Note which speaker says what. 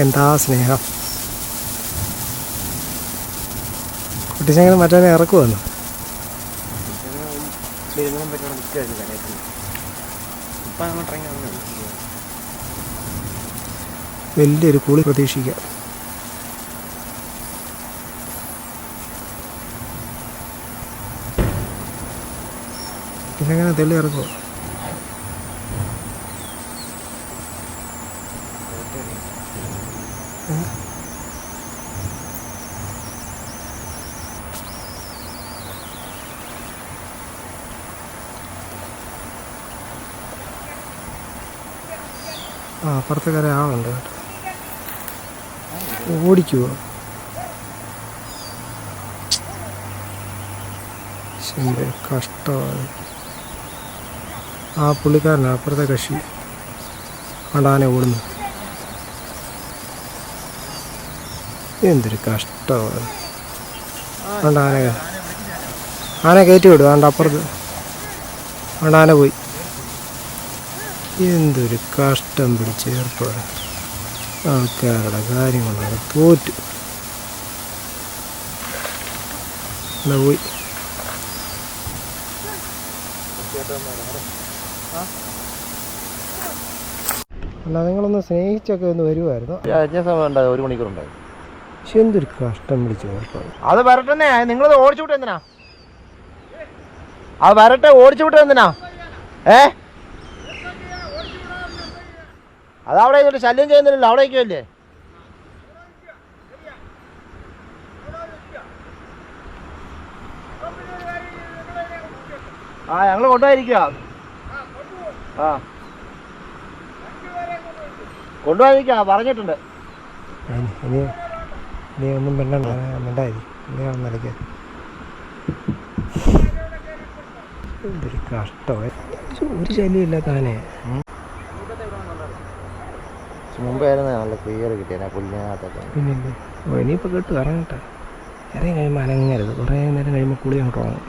Speaker 1: എന്താ സ്നേഹം. കുട്ടിച്ചങ്ങനെ മറ്റേ ഇറക്കുവന്നു. വലിയൊരു കൂളി പ്രതീക്ഷിക്കാം. പിന്നെങ്ങനെ തെള്ളി ഇറക്കുമോ? അപ്പുറത്തെ കര ആളുണ്ട് കേട്ടോ. ഓടിക്കുവോ? ശരി, കഷ്ടമാണ്. ആ പുള്ളിക്കാരനാണ് അപ്പുറത്തെ കക്ഷി. ആനെ ഓടുന്നു. എന്തൊരു കഷ്ടമാണ്. ആനെ കയറ്റി വിടും. ആണ്ട് അപ്പുറത്ത് ആന പോയി. എന്തൊരു കഷ്ടം പിടിച്ച ഏർപ്പാട്. ആൾക്കാരുടെ കാര്യങ്ങളാണ്. തോറ്റു എന്നാ പോയി. അല്ല, നിങ്ങളൊന്ന് സ്നേഹിച്ചൊക്കെ ഒന്ന് വരുമായിരുന്നു.
Speaker 2: 1 മണിക്കൂറുണ്ടായി.
Speaker 1: പക്ഷെ എന്തൊരു കഷ്ടം പിടിച്ച ഏർപ്പാട്.
Speaker 2: അത് വരട്ടെ. നിങ്ങളത് ഓടിച്ചു വിട്ട എന്തിനാ? അത് വരട്ടെ, ഓടിച്ചു വിട്ട എന്തിനാ? അതവിടെ ഇങ്ങോട്ട് ശല്യം ചെയ്യുന്നില്ലല്ലോ, അവിടെ വയ്ക്കുമല്ലേ? ഞങ്ങൾ കൊണ്ടുപോയിരിക്കുക. കൊണ്ടുപോയിരിക്കുക പറഞ്ഞിട്ടുണ്ട്.
Speaker 1: ഇനി ഒന്നും മിണ്ടായി നിലയ്ക്ക്. എന്തൊരു കഷ്ടമായി. ഒരു ശല്യമില്ല താനെ.
Speaker 2: മുമ്പായിരുന്നു നല്ല ക്ലിയർ കിട്ടിയ പുല്ലിനകത്തൊക്കെ.
Speaker 1: പിന്നില്ലേ. ഇനിയിപ്പോൾ കേട്ട് ഇറങ്ങട്ടെ. ഇറങ്ങി കഴിയുമ്പോൾ അനങ്ങരുത്. കുറേ നേരം കഴിയുമ്പോൾ കുളി അങ്ങോട്ട് തുടങ്ങും.